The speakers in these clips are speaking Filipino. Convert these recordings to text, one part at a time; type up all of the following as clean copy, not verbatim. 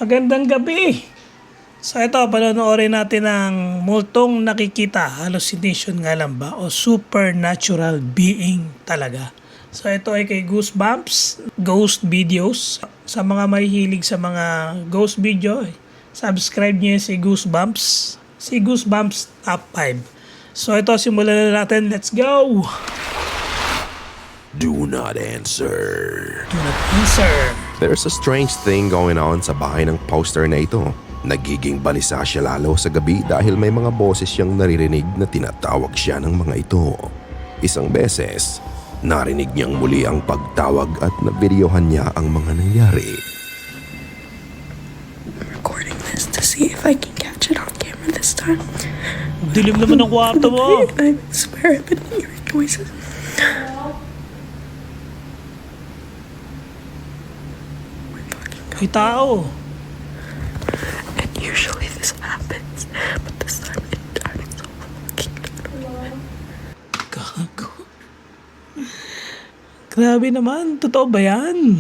Magandang gabi. So ito, panonoorin natin ang multong nakikita, hallucination nga lang ba o supernatural being talaga. So ito ay kay Goosebumps, Ghost Videos. Sa mga mahihilig sa mga ghost video, subscribe niyo si Goosebumps. Si Goosebumps Top 5. So ito, simulan na natin. Let's go! Do not answer. Do not answer. There's a strange thing going on sa bahay ng poster na ito. Nagiging balisa siya lalo sa gabi dahil may mga boses siyang naririnig na tinatawag siya ng mga ito. Isang beses, narinig niyang muli ang pagtawag at nabideohan niya ang mga nangyari. I'm recording this to see if I can catch it on camera this time. Dilim naman ang kwarto mo. I swear I've been hearing noises. May tao. And usually this happens, but this time I'm so fucking Gago. Grabe naman. Totoo ba yan?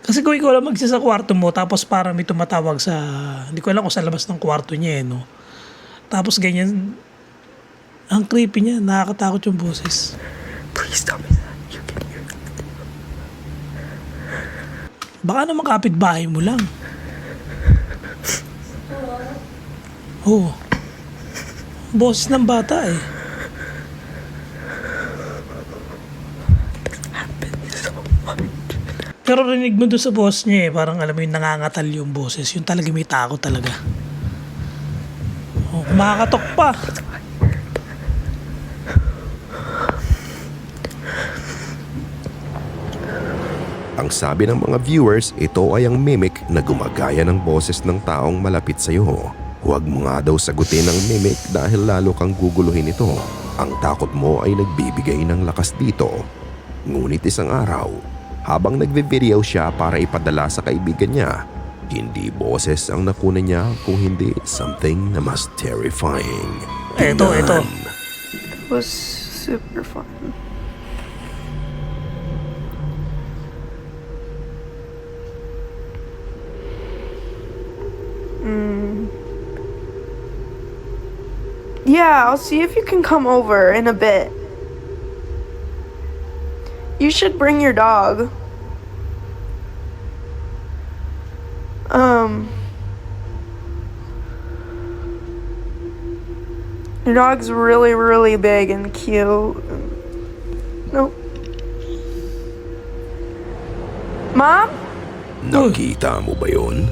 Kasi kung ikaw lang magsiya sa kwarto mo, tapos parang may tumatawag sa... Hindi ko alam kung sa labas ng kwarto niya, no? Tapos ganyan. Ang creepy niya. Nakakatakot yung boses. Please tell me that you can hear that. Baka naman kapitbahay mo lang. Oo. Boses ng bata eh. Happens so much. Pero rinig mo doon sa boss niya eh. Parang alam mo yung nangangatal yung boses. Yung talaga may takot talaga. Oh, kumakatok pa. Ang sabi ng mga viewers, ito ay ang mimic na gumagaya ng boses ng taong malapit sa iyo. Huwag mo nga daw sagutin ang mimic dahil lalo kang guguluhin ito. Ang takot mo ay nagbibigay ng lakas dito. Ngunit isang araw, habang nagve-video siya para ipadala sa kaibigan niya, hindi boses ang nakuna niya kung hindi something na mas terrifying. Ito. It was super fun. Yeah, I'll see if you can come over in a bit. You should bring your dog. Your dog's really, really big and cute. Nope. Mom? Nakita mo ba yun?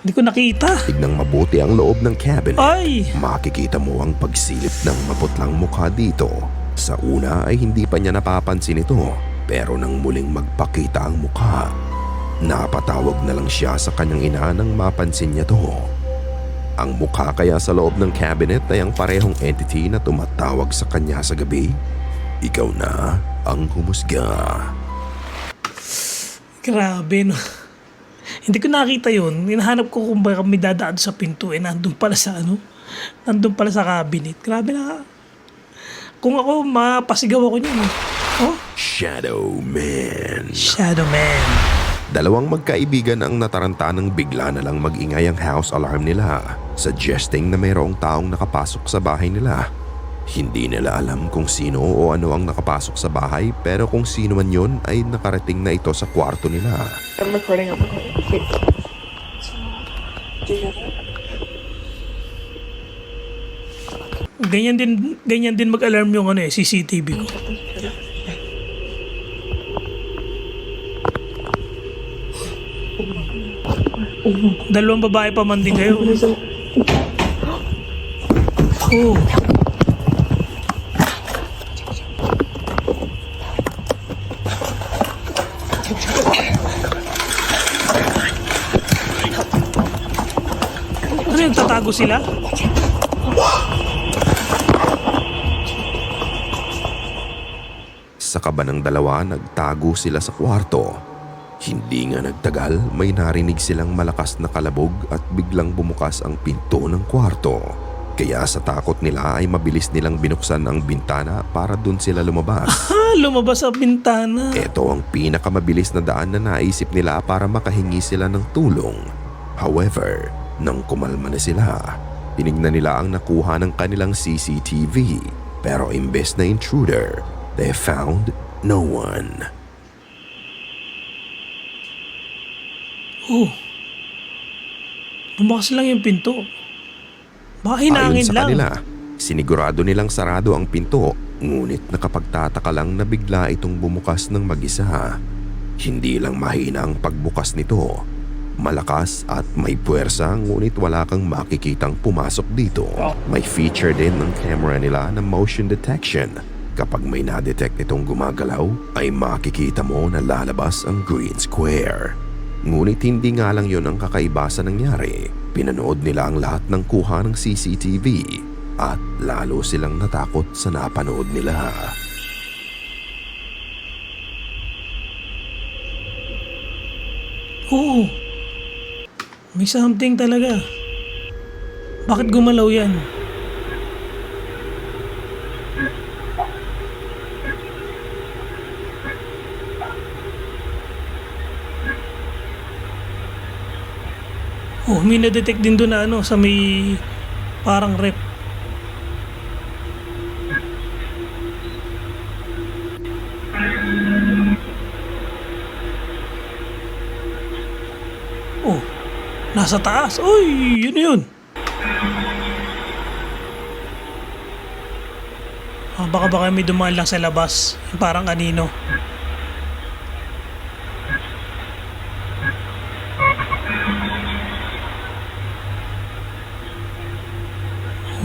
Hindi ko nakita. Tignang mabuti ang loob ng cabin. Ay! Makikita mo ang pagsilip ng maputlang mukha dito. Sa una ay hindi pa niya napapansin ito, pero nang muling magpakita ang mukha, napatawag na lang siya sa kanyang ina nang mapansin niya to. Ang mukha kaya sa loob ng cabinet ay ang parehong entity na tumatawag sa kanya sa gabi. Ikaw na ang humusga. Grabe no. Hindi ko nakita yun. Hinahanap ko kung baka may dadaan sa pinto eh. Nandun pala sa Nandun pala sa cabinet. Grabe na. Kung ako, mapasigaw ako niyan. Oh? Shadow Man. Shadow Man. Dalawang magkaibigan ang nataranta ng bigla na lang mag-ingay ang house alarm nila, suggesting na mayroong taong nakapasok sa bahay nila. Hindi nila alam kung sino o ano ang nakapasok sa bahay, pero kung sino man yun ay nakarating na ito sa kwarto nila. I'm recording. Wait. Ganyan din mag-alarm yung CCTV ko. Dalawang babae pa man din kayo. Oh. Ano yung tatago sila? Sa kaba ng dalawa, nagtago sila sa kwarto. Hindi nga nagtagal, may narinig silang malakas na kalabog at biglang bumukas ang pinto ng kwarto. Kaya sa takot nila ay mabilis nilang binuksan ang bintana para dun sila lumabas. Lumabas sa bintana. Ito ang pinakamabilis na daan na naisip nila para makahingi sila ng tulong. However, nang kumalma na sila, tinignan nila ang nakuha ng kanilang CCTV. Pero imbes na intruder, they found no one. Oh. Bumakas lang yung pinto. Baka Ayon hinangin sa lang. kanila, sinigurado nilang sarado ang pinto, ngunit nakapagtataka lang na bigla itong bumukas ng mag-isa. Hindi lang mahina ang pagbukas nito. Malakas at may puwersa, ngunit wala kang makikitang pumasok dito. May feature din ng camera nila na motion detection. Kapag may na-detect itong gumagalaw, ay makikita mo na lalabas ang green square. Ngunit hindi nga lang yon ang kakaiba sa nangyari. Pinanood nila ang lahat ng kuha ng CCTV at lalo silang natakot sa napanood nila. Oo. May something talaga. Bakit gumalaw yan? Oh, may na-detect din doon na sa may parang rep. Oh, nasa taas. Uy, yun. Baka may dumaan lang sa labas. Parang kanino.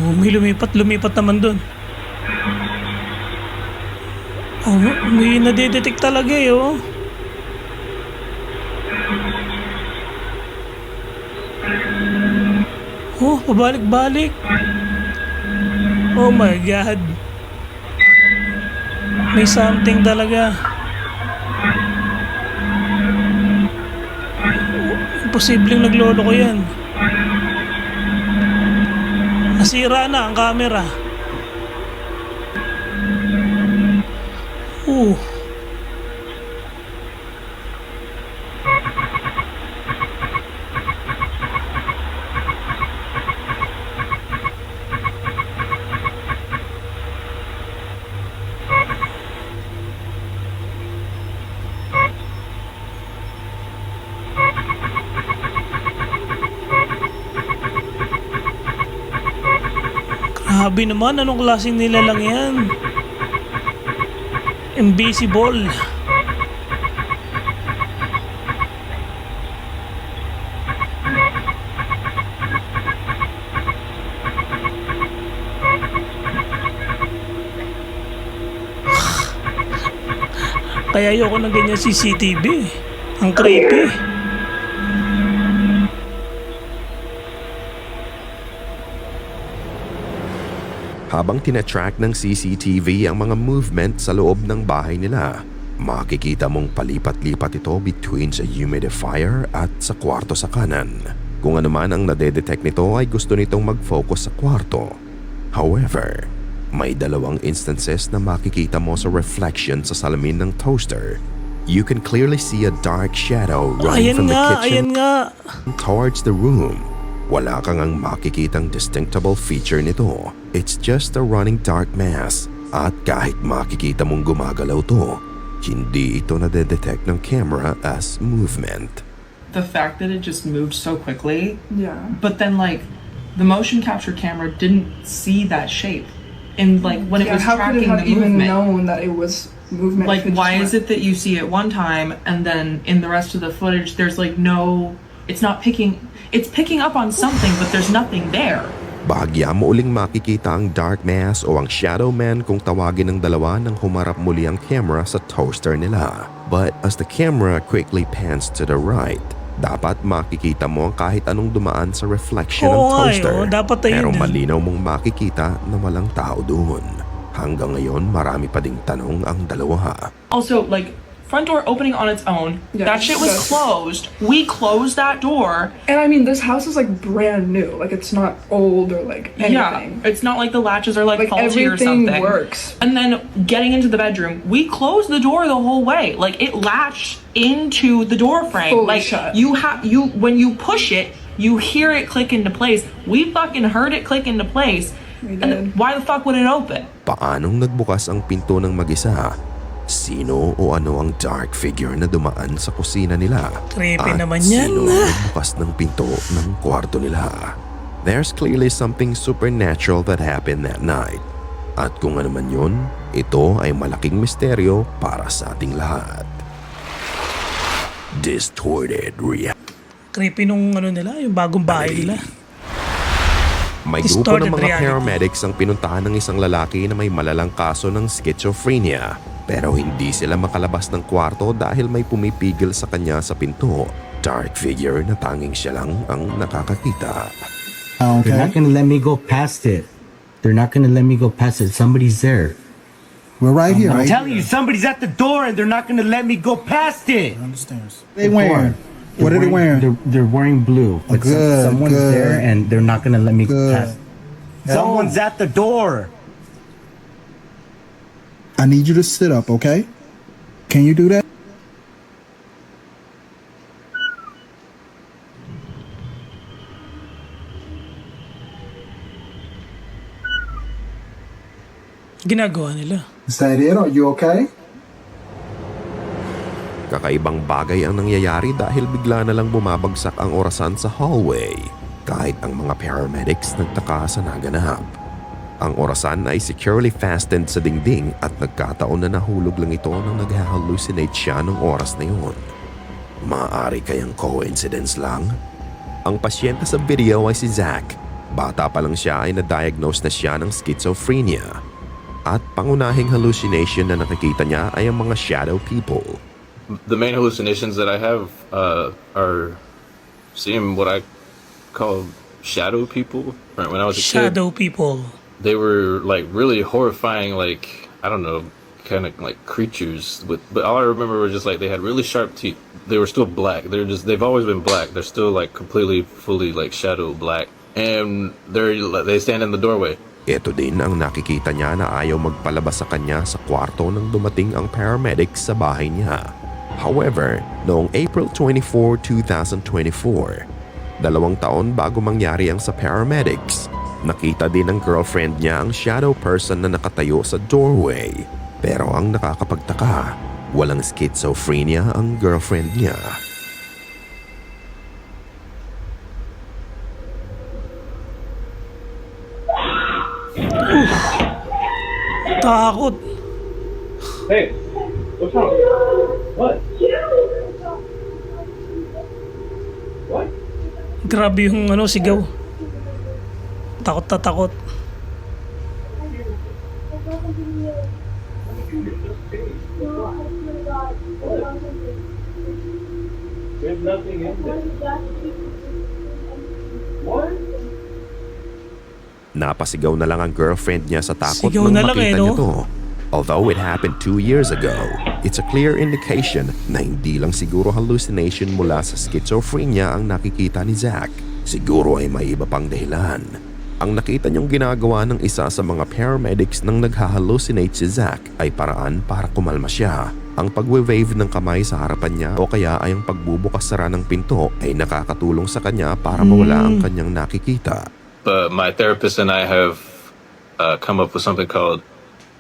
Oh, may lumipat naman doon. Oh, may nadedetect talaga oh. Oh, pabalik-balik. Oh my God. May something talaga. Imposibleng naglolo ko yan. Nasira na ang camera. Grabe naman, anong klaseng nilalang yan? Invisible. Kaya ayoko ng ganyan CCTV. Ang creepy. Habang tinatrack ng CCTV ang mga movement sa loob ng bahay nila, makikita mong palipat-lipat ito between sa humidifier at sa kwarto sa kanan. Kung ano man ang nadedetect nito ay gusto nitong mag-focus sa kwarto. However, may dalawang instances na makikita mo sa reflection sa salamin ng toaster. You can clearly see a dark shadow running from the kitchen towards the room. Wala kang ang makikitang distinctable feature nito. It's just a running dark mass. At kahit makikita mong gumagalaw to, hindi ito nadedetect ng camera as movement. The fact that it just moved so quickly, Yeah. but then like the motion capture camera didn't see that shape. And like when it was how could it tracking have the even movement, known that it was movement? like why is it that you see it one time and then in the rest of the footage there's like no, it's picking up on something but there's nothing there. Bahagya mo uling makikita ang dark mass o ang shadow man kung tawagin ng dalawa nang humarap muli ang camera sa toaster nila. But as the camera quickly pans to the right, dapat makikita mo ang kahit anong dumaan sa reflection ng toaster. Dapat Pero ayun. malinaw mong makikita na walang tao doon. Hanggang ngayon marami pa ding tanong ang dalawa. Also, like, front door opening on its own. Yeah, that shit was that's- closed. We closed that door. And I mean, this house is like brand new. Like it's not old or like Yeah, anything. it's not like the latches are like Like faulty or everything something. works. And then getting into the bedroom, we closed the door the whole way. Like it latched into the door frame. Fully like shut. you when you push it, You hear it click into place. We fucking heard it click into place. We And did. why the fuck would it open? Paanong nagbukas ang pinto ng mag-isa? Sino o ano ang dark figure na dumaan sa kusina nila? Creepy At naman yan. sino ang nagbukas ng pinto ng kwarto nila? There's clearly something supernatural that happened that night. At kung ano man yun, ito ay malaking misteryo para sa ating lahat. Distorted reality. Creepy nung ano nila, yung bagong bahay nila. May grupo Distorted ng mga reality. paramedics ang pinuntahan ng isang lalaki na may malalang kaso ng schizophrenia. Pero hindi sila makalabas ng kwarto dahil may pumipigil sa kanya sa pinto. Dark figure na tanging siya lang ang nakakakita. They're not gonna let me go past it. They're not gonna let me go past it. Somebody's there. We're right here, I'm right? telling you, somebody's at the door and they're not gonna let me go past it. They wearing? What are they wearing? They're wearing blue. But Good, someone's good. there and they're not gonna let me go Good. past. Someone's at the door. I need you to sit up, okay? Can you do that? Ginagawa nila. Is that it? Are you okay? Kakaibang bagay ang nangyayari dahil bigla na lang bumabagsak ang orasan sa hallway. Kahit ang mga paramedics nagtaka sa naganap. Ang orasan ay securely fastened sa dingding at nagkataon na nahulog lang ito nang nag-hallucinate siya ng oras na yun. Maaari kayang coincidence lang? Ang pasyente sa video ay si Zach. Bata pa lang siya ay na-diagnose na siya ng schizophrenia. At pangunahing hallucination na nakikita niya ay ang mga shadow people. The main hallucinations that I have are seeing what I call shadow people. Right, when I was a Shadow people. kid, they were like really horrifying, like I don't know, kind of like creatures. But all I remember was just like they had really sharp teeth. They were still black. They've always been black. They're still like completely, fully like shadow black, and they stand in the doorway. Ito din ang nakikita niya na ayaw magpalabas sa kanya sa kwarto nang dumating ang paramedics sa bahay niya. However, noong April 24, 2024, 2 taon bago mangyari ang sa paramedics, nakita din ng girlfriend niya ang shadow person na nakatayo sa doorway. Pero ang nakakapagtaka, walang schizophrenia ang girlfriend niya. Takot. Hey, what's wrong? What? What? Grabe yung ano, sigaw. Takot na takot. There's nothing in there. What? Napasigaw na lang ang girlfriend niya sa takot Sigaw nang na lang makita no? niya to. Although it happened 2 years ago, it's a clear indication na hindi lang siguro hallucination mula sa schizophrenia ang nakikita ni Zach. Siguro ay may iba pang dahilan. Ang nakita niyong ginagawa ng isa sa mga paramedics nang naghahallucinate si Zach ay paraan para kumalma siya. Ang pagwe-wave ng kamay sa harapan niya o kaya ay ang pagbubukas-sara ng pinto ay nakakatulong sa kanya para mawala ang kanyang nakikita. But my therapist and I have come up with something called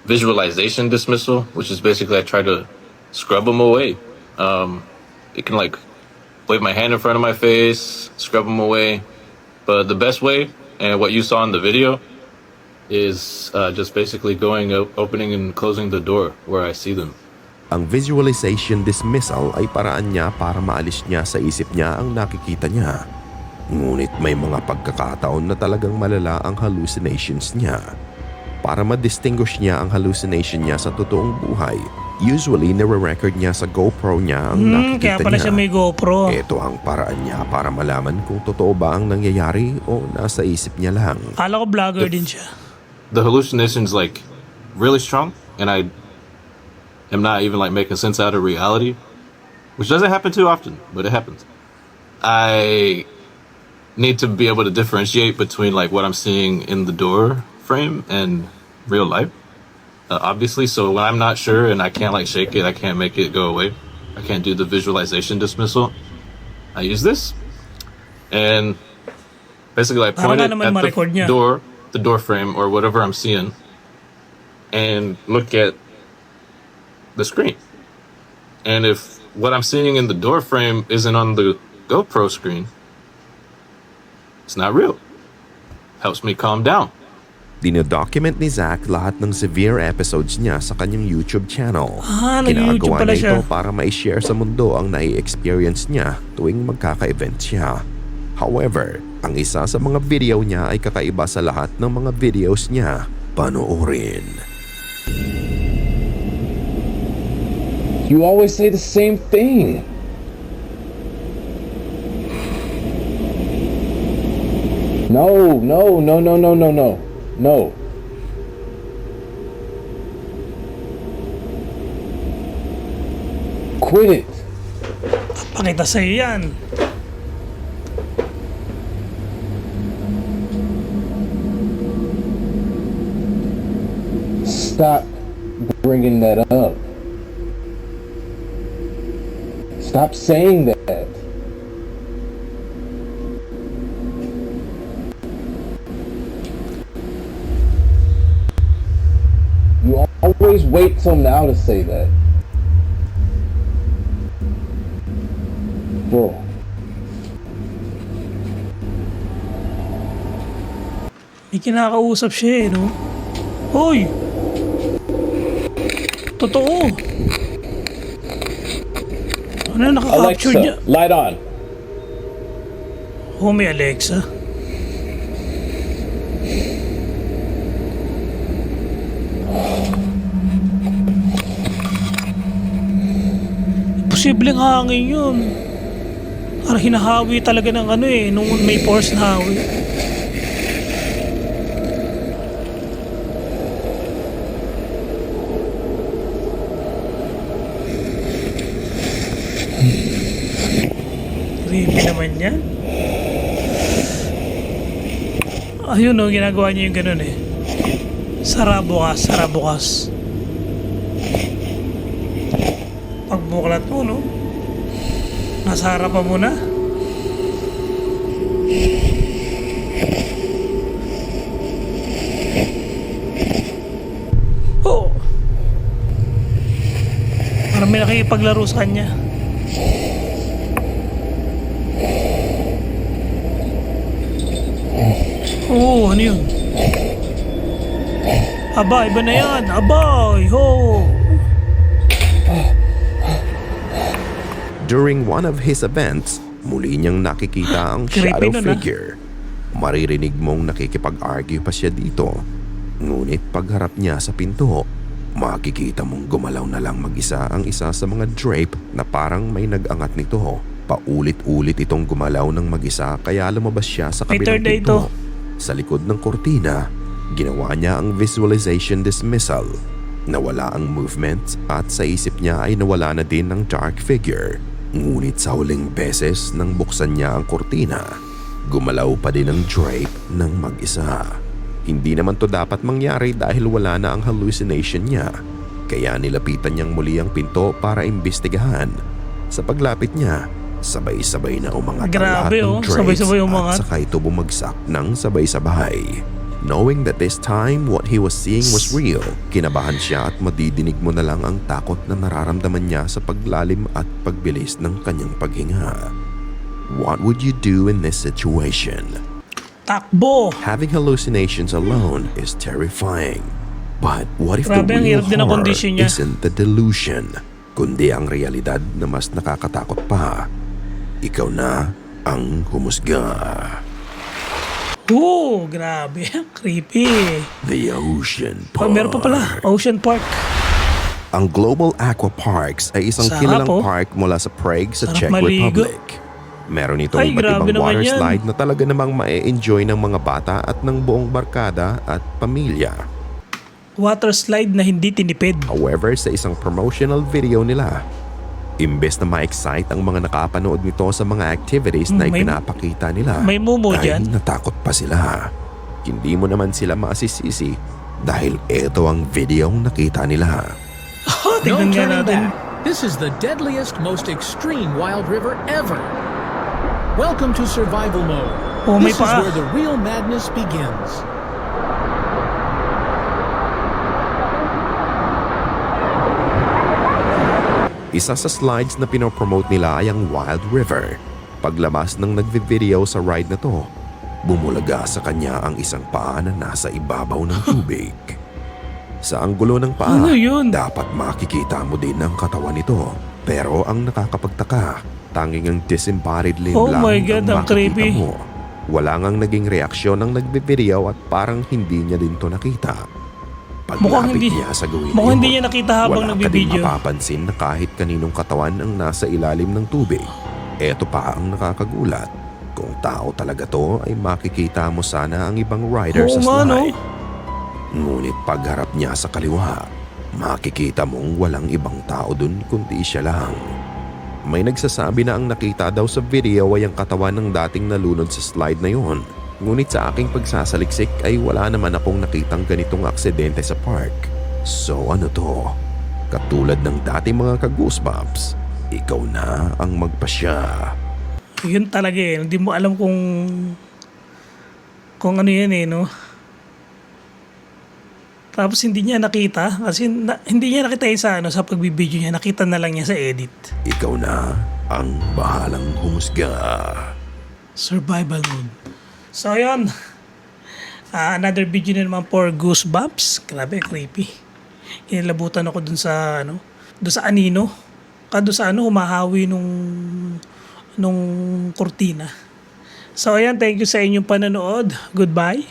visualization dismissal, which is basically I try to scrub them away. It can like wave my hand in front of my face, scrub them away. But the best way, and what you saw in the video, is just basically opening and closing the door where I see them. Ang visualization dismissal ay paraan niya para maalis niya sa isip niya ang nakikita niya. Ngunit may mga pagkakataon na talagang malala ang hallucinations niya. Para ma-distinguish niya ang hallucination niya sa totoong buhay, usually nire-record niya sa GoPro niya ang nakikita Kaya pala niya. siya may GoPro. Ito ang paraan niya para malaman kung totoo ba ang nangyayari o nasa isip niya lang. Kala ko vlogger din siya. The hallucinations like really strong, and I am not even like making sense out of reality, which doesn't happen too often, but it happens. I need to be able to differentiate between like what I'm seeing in the door frame and real life, obviously. So when I'm not sure and I can't like shake it, I can't make it go away, I can't do the visualization dismissal, I use this, and Basically, I Para point nga it naman at ma-record niya. the door frame or whatever I'm seeing, and look at the screen. And if what I'm seeing in the door frame isn't on the GoPro screen, it's not real. Helps me calm down. Dinodocument ni Zach lahat ng severe episodes niya sa kanyang YouTube channel. Nag-YouTube Ginagawa pala niya ito siya. para ma-share sa mundo ang nai-experience niya tuwing magkaka-event siya. However, ang isa sa mga video niya ay kakaiba sa lahat ng mga videos niya. Panoorin. You always say the same thing. No. No. Quit it. Pakita sa'yo yan. Stop bringing that up. Stop saying that. You always wait till now to say that. Bro. May kinakausap siya no? Hoy! Totoo! Ano nakaka-capture niya? Alexa, light on. Oh, may Alexa. Posibleng hangin yun. Parang hinahawi talaga ng ano nung may force na hawi. Creepy naman yan. Ayun ginagawa niya yung ganun Sara bukas. Pagbuklat mo, nasa harapan mo na. Oh! Parang may nakikipaglaro sa kanya. Oo, ano yun? Aba, iba na yan. Abay, ho! During one of his events, muli niyang nakikita ang Creepy shadow nun, figure. Maririnig mong nakikipag-argue pa siya dito. Ngunit pagharap niya sa pinto, makikita mong gumalaw na lang mag-isa ang isa sa mga drape na parang may nag-angat nito. Paulit-ulit itong gumalaw ng mag-isa kaya lumabas siya sa May kabilang third eye pinto. to. Sa likod ng kortina, ginawa niya ang visualization dismissal. Nawala ang movement at sa isip niya ay nawala na din ang dark figure. Ngunit sa huling beses nang buksan niya ang kortina, gumalaw pa din ang drape ng mag-isa. Hindi naman to dapat mangyari dahil wala na ang hallucination niya. Kaya nilapitan niyang muli ang pinto para imbestigahan. Sa paglapit niya, sabay-sabay na umangat ang lahat Grabe, ng drapes sabay-sabay umangat. at saka ito bumagsak ng sabay-sabay. Knowing that this time what he was seeing was real, kinabahan siya at madidinig mo na lang ang takot na nararamdaman niya sa paglalim at pagbilis ng kanyang paghinga. What would you do in this situation? Takbo! Having hallucinations alone is terrifying. But what if Grabe, the ang real hirap din ang horror kondisyon niya. isn't the delusion, kundi ang realidad na mas nakakatakot pa? Ikaw na ang humusga. Oh, grabe. Creepy. The Ocean Oh, Park. meron pa pala. Ocean Park. Ang Global Aqua Parks ay isang Sarap, kilalang oh. park mula sa Prague sa Sarap Czech maligo. Republic. Meron itong Ay, iba't grabe ibang naman water yan. slide na talaga namang ma-enjoy ng mga bata at ng buong barkada at pamilya. Water slide na hindi tinipid. However, sa isang promotional video nila, imbes na ma-excite ang mga nakapanood nito sa mga activities na May- ipinapakita nila, may mumu ay dyan. natakot pa sila. Hindi mo naman sila masisisi dahil ito ang videong nakita nila. Oh, tingnan nga natin. This is the deadliest, most extreme wild river ever. Welcome to survival mode. Oh, may This is paa. where the real madness begins. Isa sa slides na pinopromote nila ay ang Wild River. Paglabas ng nagvi-video sa ride na to, bumulaga sa kanya ang isang paa na nasa ibabaw ng tubig. Sa anggulo ng paa, Ano yun? dapat makikita mo din ang katawan nito. Pero ang nakakapagtaka, tanging ang disembodied limb Oh lang my God, ang makikita creepy. mo. Wala ngang naging reaksyon ng nagbi-video at parang hindi niya din to nakita. Mukhang Paglapit hindi- niya sa gawin mukhang yun, hindi niya nakita habang wala ka din nagbibideo. mapapansin na kahit kaninong katawan ang nasa ilalim ng tubig. Eto pa ang nakakagulat. Kung tao talaga to ay makikita mo sana ang ibang rider Oo sa nga, no? slide. Ngunit pagharap niya sa kaliwa, makikita mong walang ibang tao dun kundi siya lang. May nagsasabi na ang nakita daw sa video ay ang katawan ng dating nalunod sa slide na yun. Ngunit sa aking pagsasaliksik ay wala naman akong nakitang ganitong aksidente sa park. So ano to? Katulad ng dating mga ka-goosebumps, ikaw na ang magpasya. Yun talaga eh. Hindi mo alam kung ano yan eh, no? Tapos hindi niya nakita. Kasi hindi niya nakita yung sa pagbibideo niya. Nakita na lang niya sa edit. Ikaw na ang bahalang humusga. Survival mode. So, yun. Another video na naman for Goosebumps. Grabe, creepy. Inilabutan ako dun sa, dun sa anino. Doon sa humahawi nung kurtina. So, ayan. Thank you sa inyong panonood. Goodbye.